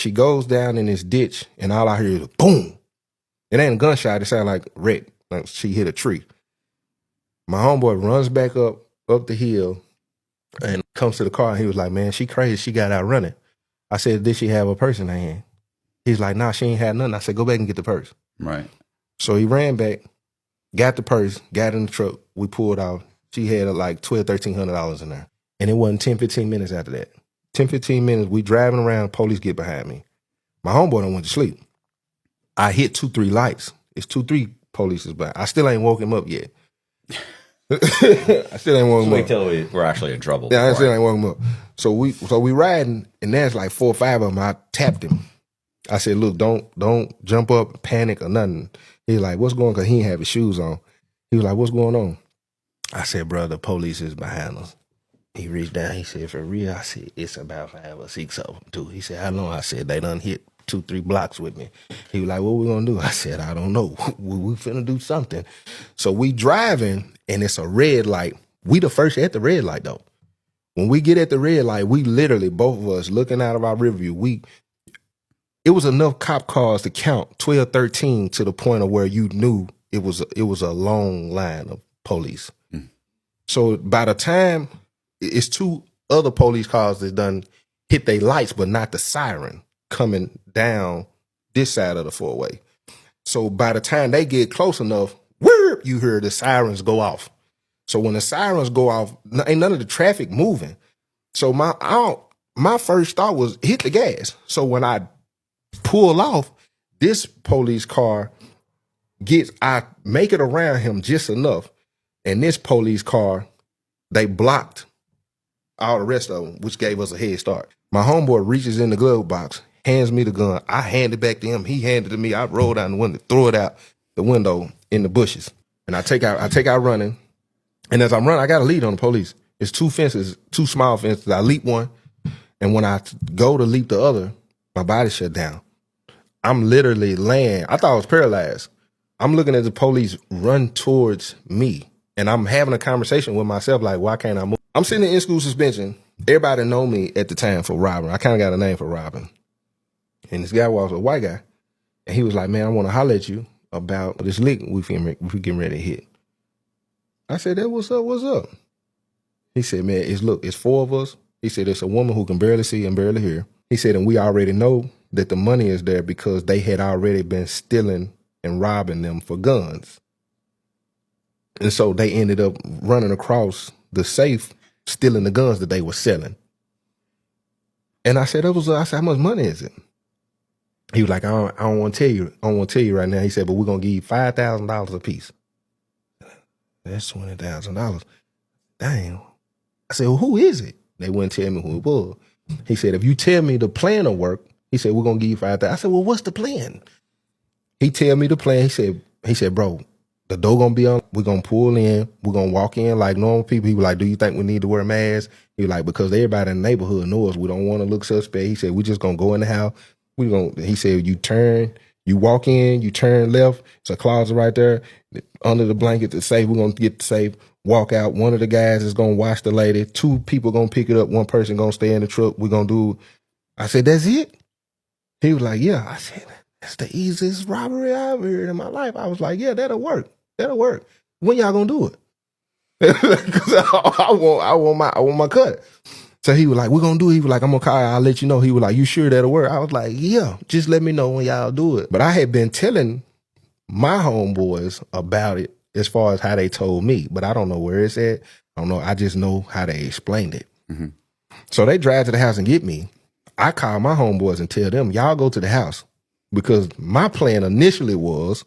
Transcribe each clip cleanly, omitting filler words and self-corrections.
She goes down in this ditch, and all I hear is boom. It ain't a gunshot. It sounded like wreck. Like she hit a tree. My homeboy runs back up the hill and comes to the car. And he was like, man, she crazy. She got out running. I said, did she have a purse in her hand? He's like, nah, she ain't had nothing. I said, go back and get the purse. Right. So he ran back, got the purse, got in the truck. We pulled off. She had like $1,200, $1,300 in there. And it wasn't 10, 15 minutes after that. 10, 15 minutes, we driving around, police get behind me. My homeboy done went to sleep. I hit 2, 3 lights. It's 2, 3 police is behind. I still ain't woke him up yet. I still ain't woke him up. Wait till we're actually in trouble. Yeah, I still ain't woke him up. So we riding, and there's like 4 or 5 of them. I tapped him. I said, look, don't jump up, panic or nothing. He's like, what's going on? Because he didn't have his shoes on. He was like, what's going on? I said, bro, the police is behind us. He reached down. He said, for real? I said, it's about 5 or 6 of them, too. He said, how long? I said, they done hit 2, 3 blocks with me. He was like, what we gonna do? I said, I don't know. We finna do something. So we driving, and it's a red light. We the first at the red light, though. When we get at the red light, we literally, both of us, looking out of our rear view, it was enough cop cars to count 12, 13 to the point of where you knew it was a long line of police. Mm. So by the time it's 2 other police cars that done hit their lights, but not the siren coming down this side of the 4-way. So by the time they get close enough, whoop, you hear the sirens go off. So when the sirens go off, ain't none of the traffic moving. So my first thought was hit the gas. So when I pull off, this police car I make it around him just enough, and this police car, they blocked all the rest of them, which gave us a head start. My homeboy reaches in the glove box, hands me the gun. I hand it back to him. He handed it to me. I roll down the window, throw it out the window in the bushes, and I take out running. And as I'm running, I got a lead on the police. It's 2 fences, 2 small fences. I leap one, and when I go to leap the other, my body shut down. I'm literally laying. I thought I was paralyzed. I'm looking at the police run towards me, and I'm having a conversation with myself like, why can't I move? I'm sitting in school suspension. Everybody know me at the time for robbing. I kind of got a name for robbing. And this guy was a white guy, and he was like, man, I want to holler at you about this lick we getting ready to hit. I said, hey, what's up? He said, man, it's 4 of us. He said, it's a woman who can barely see and barely hear. He said, and we already know that the money is there because they had already been stealing and robbing them for guns. And so they ended up running across the safe, stealing the guns that they were selling. And I said, how much money is it? He was like, I don't want to tell you. I don't want to tell you right now. He said, but we're going to give you $5,000 a piece. That's $20,000. Damn. I said, well, who is it? They wouldn't tell me who it was. He said, if you tell me the plan will work, he said, we're going to give you $5,000. I said, well, what's the plan? He tell me the plan. He said, bro, the door going to be on. We're going to pull in. We're going to walk in like normal people. He was like, do you think we need to wear masks? He was like, because everybody in the neighborhood knows we don't want to look suspect. He said, we just going to go in the house. He said, you walk in, you turn left. It's a closet right there. Under the blanket, the safe, we're going to get the safe. Walk out. One of the guys is going to watch the lady. 2 people going to pick it up. 1 person going to stay in the truck. We're going to do. I said, that's it? He was like, yeah. I said, that's the easiest robbery I've ever heard in my life. I was like, yeah, that'll work. When y'all going to do it? Because I want my cut. So he was like, we're going to do it. He was like, I'm going to call you. I'll let you know. He was like, you sure that'll work? I was like, yeah, just let me know when y'all do it. But I had been telling my homeboys about it as far as how they told me, but I don't know where it's at. I don't know. I just know how they explained it. Mm-hmm. So they drive to the house and get me. I call my homeboys and tell them, y'all go to the house, because my plan initially was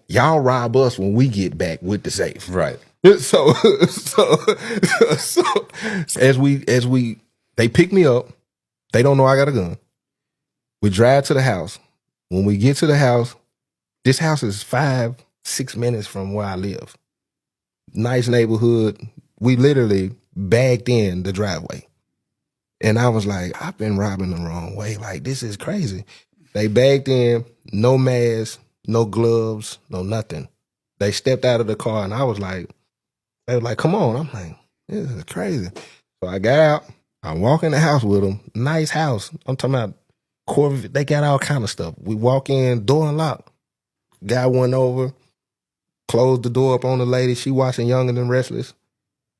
y'all rob us when we get back with the safe. Right. So they pick me up. They don't know I got a gun. We drive to the house. When we get to the house, this house is 5-6 minutes from where I live. Nice neighborhood. We literally bagged in the driveway. And I was like, I've been robbing the wrong way. Like, this is crazy. They bagged in, no mask, no gloves, no nothing. They stepped out of the car, and they were like, come on. I'm like, this is crazy. So I got out. I walk in the house with them. Nice house. I'm talking about Corvette, they got all kind of stuff. We walk in, door unlocked. Guy went over, closed the door up on the lady. She watching Young and the Restless.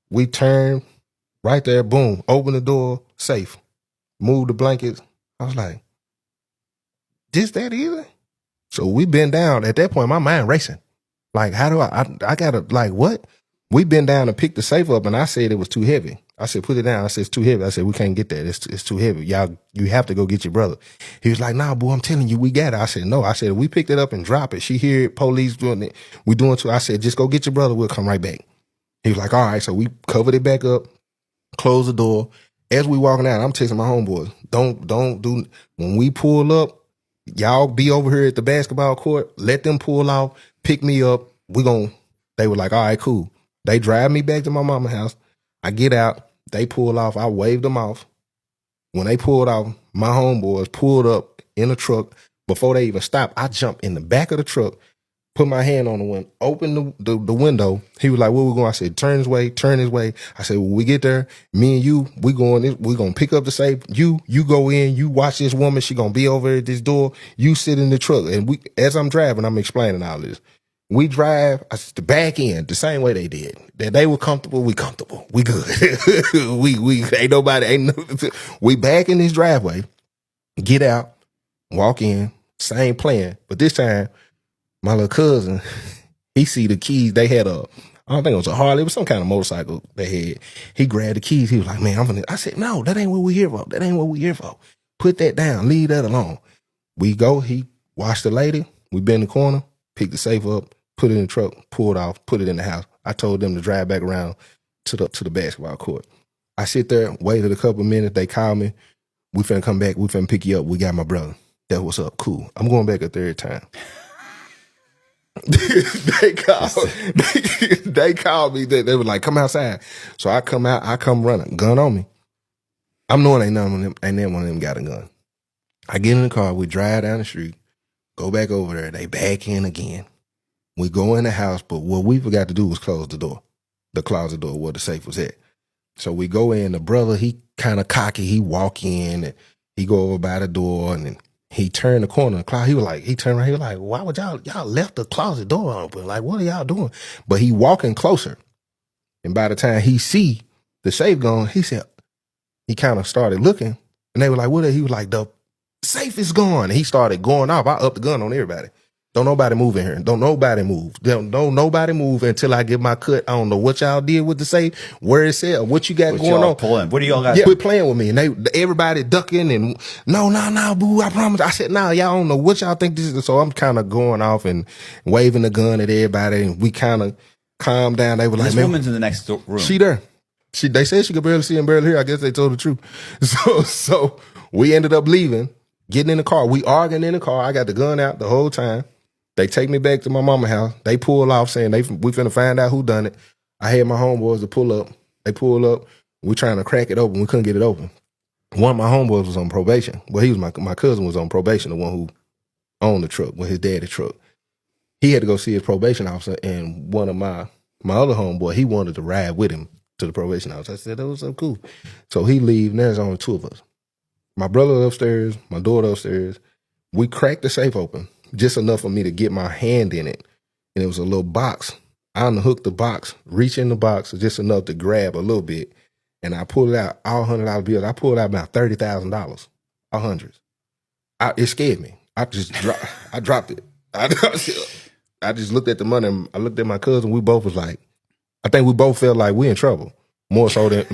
We turned right there, boom, open the door, safe. Move the blankets. I was like, just that easy? So we been down. At that point, my mind racing. Like, how do I gotta, like, what? We been down to pick the safe up, and I said it was too heavy. I said, put it down. I said, it's too heavy. I said, we can't get that. It's too heavy. Y'all, you have to go get your brother. He was like, nah, boy, I'm telling you, we got it. I said, no. I said, we picked it up and drop it. She hear it, police doing it. We doing too. I said, just go get your brother. We'll come right back. He was like, all right. So we covered it back up, closed the door. As we walking out, I'm texting my homeboys, don't do, when we pull up, y'all be over here at the basketball court, let them pull off, pick me up. They were like, all right, cool. They drive me back to my mama's house. I get out, they pull off, I waved them off. When they pulled off, my homeboys pulled up in the truck. Before they even stopped, I jumped in the back of the truck, put my hand on the window, opened the window. He was like, where we going? I said, turn his way, turn his way. I said, when we get there, me and you, we going to pick up the safe. You go in, you watch this woman. She going to be over at this door. You sit in the truck. And as I'm driving, I'm explaining all this. We drive the back end the same way they did. That they were comfortable, we comfortable. We good. we ain't nobody, we back in this driveway, get out, walk in, same plan. But this time, my little cousin, he see the keys. They had I don't think it was a Harley. It was some kind of motorcycle they had. He grabbed the keys. He was like, man, I said, no, that ain't what we here for. That ain't what we here for. Put that down. Leave that alone. We go. He washed the lady. We been in the corner, picked the safe up, put it in the truck, pulled off, put it in the house. I told them to drive back around to the basketball court. I sit there, waited a couple of minutes. They called me. We finna come back. We finna pick you up. We got my brother. That what's up. Cool. I'm going back a third time. they called me. They were like, come outside. So I come out. I come running. Gun on me. I'm knowing ain't none of them got a gun. I get in the car. We drive down the street. Go back over there. They back in again. We go in the house, but what we forgot to do was close the door, the closet door where the safe was at. So we go in. The brother, he kind of cocky. He walk in and he go over by the door and then he turned the corner. He turned around. He was like, why would y'all left the closet door open? Like, what are y'all doing? But he walking closer. And by the time he see the safe gone, he said, he kind of started looking and they were like, what? He was like, the safe is gone. And he started going off. I upped the gun on everybody. Don't nobody move in here. Don't nobody move. Don't nobody move until I get my cut. I don't know what y'all did with the safe, where it's at, what you got going on. Pulling. What do y'all got? Quit playing with me. And everybody ducking and no, boo, I promise. I said, nah, y'all don't know what y'all think this is. So I'm kind of going off and waving the gun at everybody and we kind of calmed down. They were like, this woman's in the next room. She there. They said she could barely see and barely hear. I guess they told the truth. So we ended up leaving, getting in the car. We arguing in the car. I got the gun out the whole time. They take me back to my mama's house. They pull off saying we finna find out who done it. I had my homeboys to pull up. They pull up. We trying to crack it open. We couldn't get it open. One of my homeboys was on probation. Well, he was my cousin was on probation, the one who owned the truck, with his daddy's truck. He had to go see his probation officer, and one of my other homeboy, he wanted to ride with him to the probation officer. I said, that was so cool. So he leave, and there's only two of us. My brother upstairs, my daughter upstairs. We cracked the safe open. Just enough for me to get my hand in it. And it was a little box. I unhooked the box, reach in the box, just enough to grab a little bit. And I pulled out all $100 bills. I pulled out about $30,000, all hundreds. It scared me. I dropped it. I just looked at the money. And I looked at my cousin. We both was like, I think we both felt like we in trouble. More so than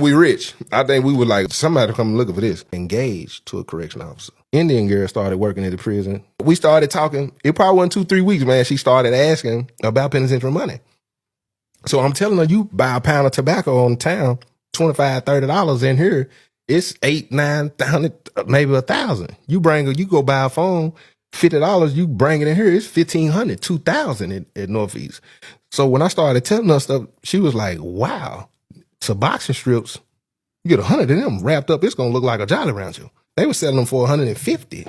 we rich. I think we were like, somebody come looking for this. Engaged to a correction officer. Indian girl started working at the prison. We started talking. It probably wasn't 2-3 weeks, man. She started asking about penitentiary money. So I'm telling her, you buy a pound of tobacco on town, $25, $30 in here. It's $8,000, $9,000, maybe $1,000. You go buy a phone, $50. You bring it in here. It's $1,500, $2,000 at Northeast. So when I started telling her stuff, she was like, wow, Suboxone strips, you get 100 of them wrapped up, it's going to look like a Jolly Rancher. They were selling them for 150.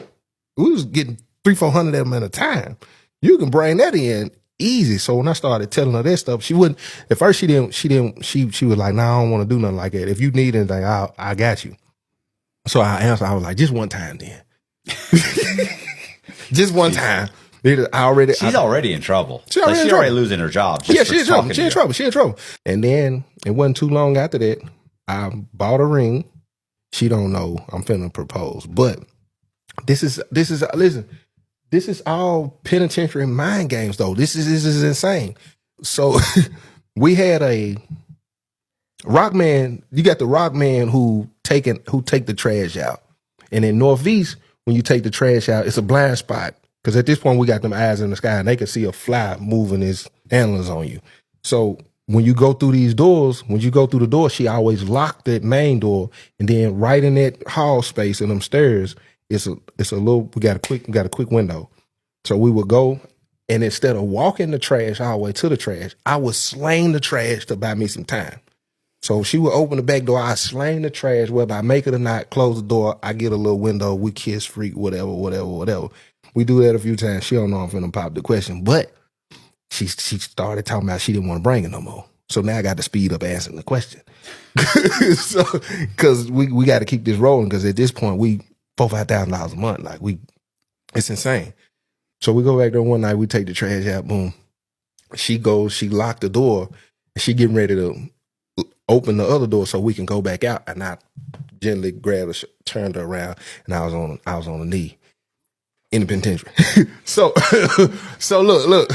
We was getting 300-400 of them at a time. You can bring that in easy. So when I started telling her that stuff, she wouldn't, at first she was like, nah, I don't want to do nothing like that. If you need anything, I got you. So I answered, I was like, just one time then. Just one time. She's already in trouble. She's already losing her job. Yeah, she's in trouble. She's in trouble. And then it wasn't too long after that, I bought a ring. She don't know I'm finna propose. But this is listen, this is all penitentiary mind games though. This is insane. So we had a rock man, you got the rock man who take the trash out. And in Northeast, when you take the trash out, it's a blind spot. Because at this point, we got them eyes in the sky and they can see a fly moving his antlers on you. So when you go through these doors, when you go through the door, she always locked that main door. And then right in that hall space in them stairs, it's a little, we got a quick window. So we would go, and instead of walking the trash all the way to the trash, I would slang the trash to buy me some time. So she would open the back door, I slang the trash, whether I make it or not, close the door, I get a little window, we kiss, freak, whatever. We do that a few times. She don't know I'm finna pop the question, but she started talking about she didn't want to bring it no more. So now I got to speed up answering the question. So, cause we got to keep this rolling. Cause at this point we $4,000-$5,000 a month. Like it's insane. So we go back there one night, we take the trash out, boom. She goes, she locked the door, and she getting ready to open the other door so we can go back out. And I gently grabbed her, turned her around, and I was on a knee in the penitentiary. So look.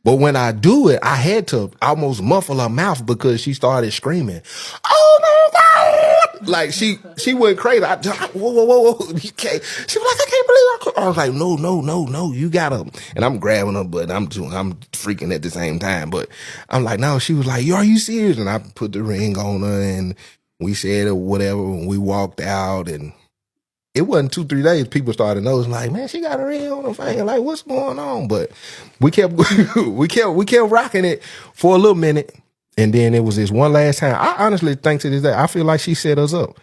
But when I do it, I had to almost muffle her mouth because she started screaming, "Oh my God!" Like she went crazy. Whoa. You can't. She was like, "I can't believe I was like, no, you gotta. And I'm grabbing her, but I'm freaking at the same time. But I'm like, no, she was like, are you serious? And I put the ring on her and we said whatever, and we walked out, and it wasn't 2-3 days. People started noticing, like, man, she got a ring on her finger. Like, what's going on? But we kept rocking it for a little minute. And then it was this one last time. I honestly think to this day, I feel like she set us up.